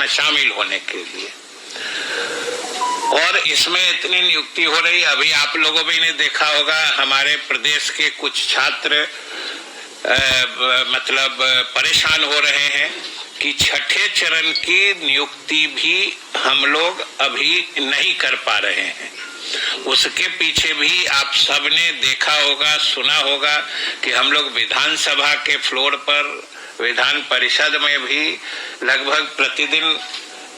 शामिल होने के लिए। और इसमें इतनी नियुक्ति हो रही, अभी आप लोगों भी ने देखा होगा हमारे प्रदेश के कुछ छात्र मतलब परेशान हो रहे हैं कि छठे चरण की नियुक्ति भी हम लोग अभी नहीं कर पा रहे हैं। उसके पीछे भी आप सबने देखा होगा, सुना होगा कि हम लोग विधानसभा के फ्लोर पर, विधान परिषद में भी लगभग प्रतिदिन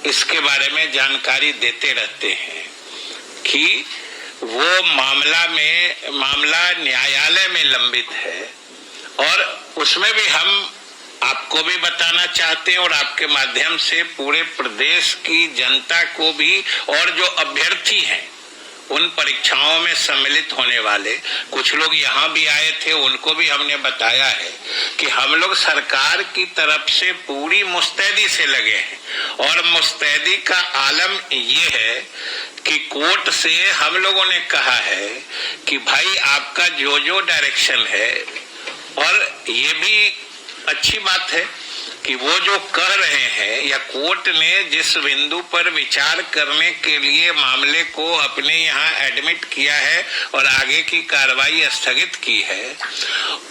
इसके बारे में जानकारी देते रहते हैं कि वो मामला न्यायालय में लंबित है। और उसमें भी हम आपको भी बताना चाहते हैं और आपके माध्यम से पूरे प्रदेश की जनता को भी, और जो अभ्यर्थी हैं उन परीक्षाओं में सम्मिलित होने वाले कुछ लोग यहाँ भी आए थे, उनको भी हमने बताया है कि हम लोग सरकार की तरफ से पूरी मुस्तैदी से लगे हैं। और मुस्तैदी का आलम ये है कि कोर्ट से हम लोगों ने कहा है कि भाई आपका जो जो डायरेक्शन है, और ये भी अच्छी बात है कि वो जो कह रहे हैं या कोर्ट ने जिस बिंदु पर विचार करने के लिए मामले को अपने यहाँ एडमिट किया है और आगे की कार्रवाई स्थगित की है,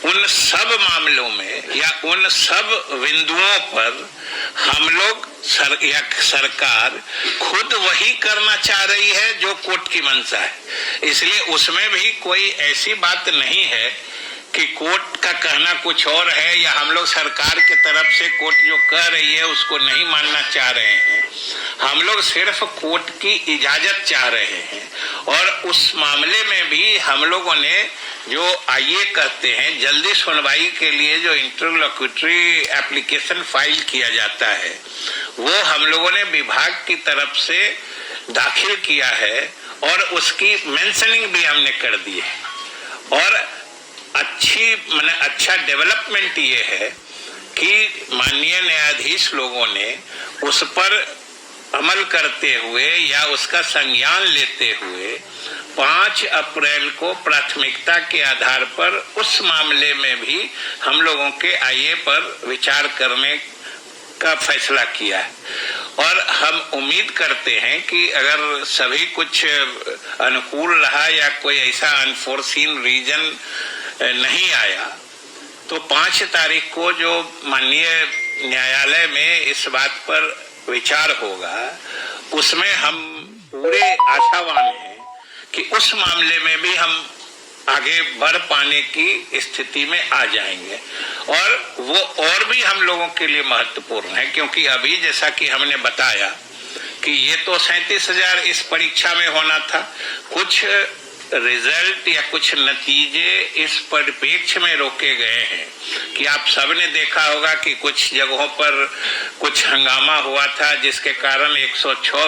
उन सब मामलों में या उन सब बिंदुओं पर हम लोग सरकार खुद वही करना चाह रही है जो कोर्ट की मंशा है। इसलिए उसमें भी कोई ऐसी बात नहीं है कि कोर्ट का कहना कुछ और है या हम लोग सरकार की तरफ से कोर्ट जो कह रही है उसको नहीं मानना चाह रहे हैं। हम लोग सिर्फ कोर्ट की इजाजत चाह रहे हैं। और उस मामले में भी हम लोगों ने जो आइए कहते हैं जल्दी सुनवाई के लिए जो इंटरलोक्यूटरी एप्लीकेशन फाइल किया जाता है, वो हम लोगों ने विभाग की तरफ से दाखिल किया है और उसकी मेंशनिंग भी हमने कर दी है। और अच्छा डेवलपमेंट ये है कि माननीय न्यायाधीश लोगों ने उस पर अमल करते हुए या उसका संज्ञान लेते हुए 5 अप्रैल को प्राथमिकता के आधार पर उस मामले में भी हम लोगों के आईए पर विचार करने का फैसला किया है। और हम उम्मीद करते हैं कि अगर सभी कुछ अनुकूल रहा या कोई ऐसा अनफोर्सीन रीजन नहीं आया तो 5 तारीख को जो माननीय न्यायालय में इस बात पर विचार होगा, उसमें हम पूरे आशावान हैं कि उस मामले में भी हम आगे बढ़ पाने की स्थिति में आ जाएंगे। और वो और भी हम लोगों के लिए महत्वपूर्ण है, क्योंकि अभी जैसा कि हमने बताया कि ये तो 37,000 इस परीक्षा में होना था। कुछ रिजल्ट या कुछ नतीजे इस परिप्रेक्ष्य में रोके गए हैं कि आप सबने देखा होगा कि कुछ जगहों पर कुछ हंगामा हुआ था, जिसके कारण 106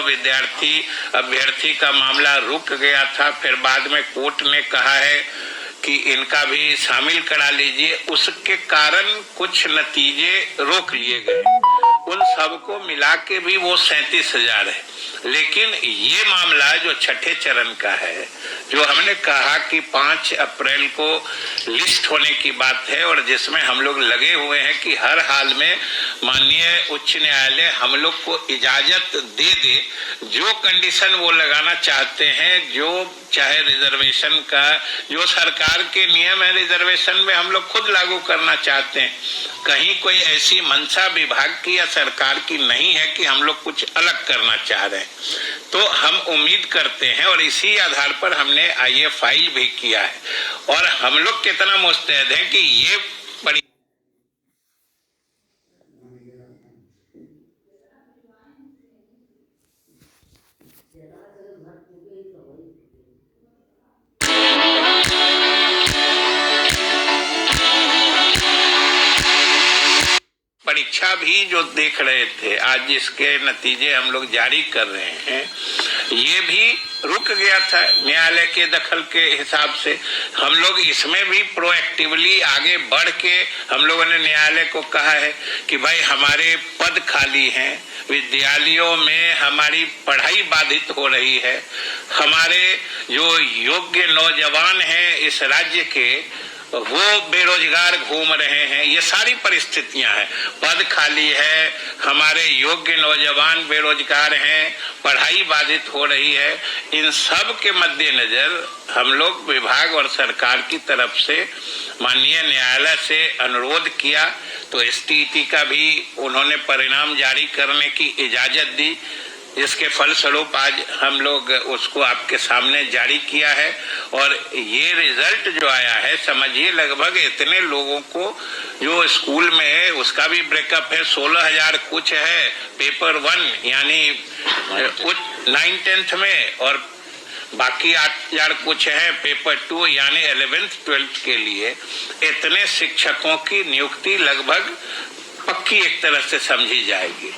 अभ्यर्थी का मामला रुक गया था। फिर बाद में कोर्ट ने कहा है कि इनका भी शामिल करा लीजिए, उसके कारण कुछ नतीजे रोक लिए गए। उन सबको मिला के भी वो 37,000 है। लेकिन ये मामला जो छठे चरण का है, जो हमने कहा कि 5 अप्रैल को लिस्ट होने की बात है और जिसमें हम लोग लगे हुए हैं कि हर हाल में माननीय उच्च न्यायालय हम लोग को इजाजत दे दे, जो कंडीशन वो लगाना चाहते हैं, जो चाहे रिजर्वेशन का जो सरकार के नियम है रिजर्वेशन में हम लोग खुद लागू करना चाहते हैं। कहीं कोई ऐसी मंशा विभाग की या सरकार की नहीं है कि हम लोग कुछ अलग करना चाह रहे हैं। तो हम उम्मीद करते हैं और इसी आधार पर हमने आईए फाइल भी किया है। और हम लोग कितना मुस्तैद हैं कि ये बड़ी परीक्षा भी जो देख रहे थे, आज जिसके नतीजे हम लोग जारी कर रहे हैं, ये भी रुक गया था न्यायालय के दखल के हिसाब से। हम लोग इसमें भी प्रोएक्टिवली आगे बढ़ के हम लोगों ने न्यायालय को कहा है कि भाई हमारे पद खाली हैं, विद्यालयों में हमारी पढ़ाई बाधित हो रही है, हमारे जो योग्य नौजवान हैं इस राज्य के वो बेरोजगार घूम रहे हैं। ये सारी परिस्थितियां हैं, पद खाली है, हमारे योग्य नौजवान बेरोजगार हैं, पढ़ाई बाधित हो रही है। इन सब के मद्देनजर हम लोग विभाग और सरकार की तरफ से माननीय न्यायालय से अनुरोध किया, तो एसटीईटी का भी उन्होंने परिणाम जारी करने की इजाजत दी, जिसके फलस्वरूप आज हम लोग उसको आपके सामने जारी किया है। और ये रिजल्ट जो आया है, समझिए लगभग इतने लोगों को जो स्कूल में है उसका भी ब्रेकअप है, 16,000 कुछ है पेपर 1 यानी 9th-10th में, और बाकी 8,000 कुछ है पेपर 2 यानी 11th-12th के लिए। इतने शिक्षकों की नियुक्ति लगभग पक्की एक तरह से समझी जाएगी।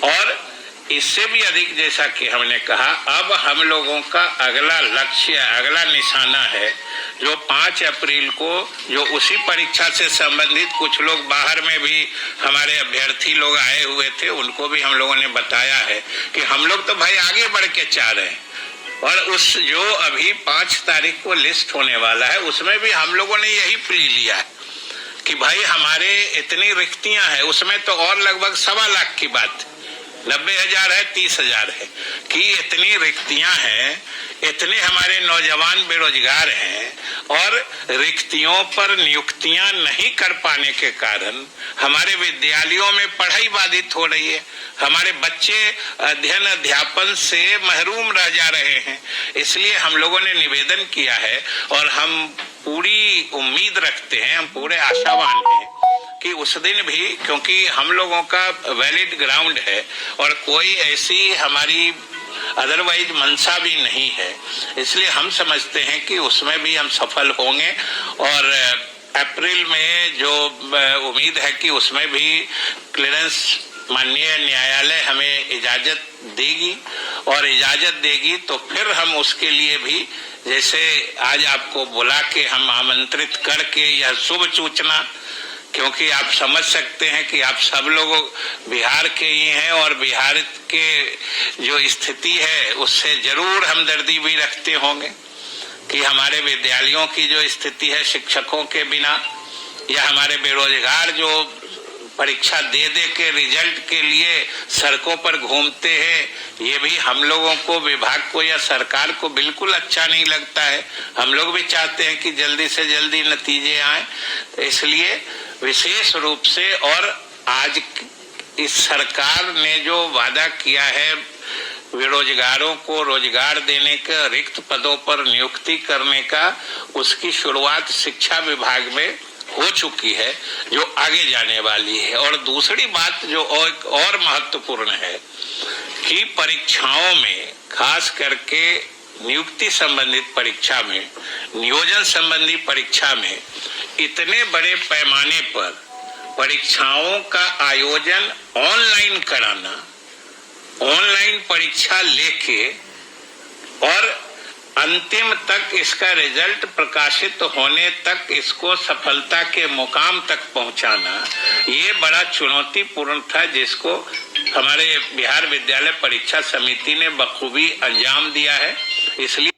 और इससे भी अधिक, जैसा कि हमने कहा, अब हम लोगों का अगला लक्ष्य, अगला निशाना है जो 5 अप्रैल को जो उसी परीक्षा से संबंधित कुछ लोग बाहर में भी हमारे अभ्यर्थी लोग आए हुए थे, उनको भी हम लोगों ने बताया है कि हम लोग तो भाई आगे बढ़ के चाह रहे हैं। और उस जो अभी 5 तारीख को लिस्ट होने वाला है उसमें भी हम लोगों ने यही प्ली लिया है कि भाई हमारे इतनी रिक्तियां हैं, उसमें तो और लगभग 1.25 लाख की बात, 90,000 है, 30,000 है कि इतनी रिक्तियां हैं, इतने हमारे नौजवान बेरोजगार हैं, और रिक्तियों पर नियुक्तियां नहीं कर पाने के कारण हमारे विद्यालयों में पढ़ाई बाधित हो रही है, हमारे बच्चे अध्ययन अध्यापन से महरूम रह जा रहे हैं। इसलिए हम लोगों ने निवेदन किया है और हम पूरी उम्मीद रखते हैं, हम पूरे आशावान हैं कि उस दिन भी, क्योंकि हम लोगों का वैलिड ग्राउंड है और कोई ऐसी हमारी अदरवाइज मंशा भी नहीं है, इसलिए हम समझते हैं कि उसमें भी हम सफल होंगे। और अप्रैल में जो उम्मीद है कि उसमें भी क्लियरेंस माननीय न्यायालय हमें इजाजत देगी, और इजाजत देगी तो फिर हम उसके लिए भी, जैसे आज आपको बुला के हम आमंत्रित करके यह शुभ सूचना, क्योंकि आप समझ सकते हैं कि आप सब लोग बिहार के ही हैं और बिहार के जो स्थिति है उससे जरूर हमदर्दी भी रखते होंगे कि हमारे विद्यालयों की जो स्थिति है शिक्षकों के बिना, या हमारे बेरोजगार जो परीक्षा दे दे के रिजल्ट के लिए सड़कों पर घूमते हैं, ये भी हम लोगों को, विभाग को या सरकार को बिल्कुल अच्छा नहीं लगता है। हम लोग भी चाहते हैं कि जल्दी से जल्दी नतीजे आए। इसलिए विशेष रूप से, और आज इस सरकार ने जो वादा किया है बेरोजगारों को रोजगार देने का, रिक्त पदों पर नियुक्ति करने का, उसकी शुरुआत शिक्षा विभाग में हो चुकी है, जो आगे जाने वाली है। और दूसरी बात जो और महत्वपूर्ण है कि परीक्षाओं में, खास करके नियुक्ति संबंधित परीक्षा में, नियोजन संबंधी परीक्षा में, इतने बड़े पैमाने पर परीक्षाओं का आयोजन ऑनलाइन कराना, ऑनलाइन परीक्षा लेके और अंतिम तक इसका रिजल्ट प्रकाशित होने तक इसको सफलता के मुकाम तक पहुंचाना, ये बड़ा चुनौतीपूर्ण था, जिसको हमारे बिहार विद्यालय परीक्षा समिति ने बखूबी अंजाम दिया है। इसलिए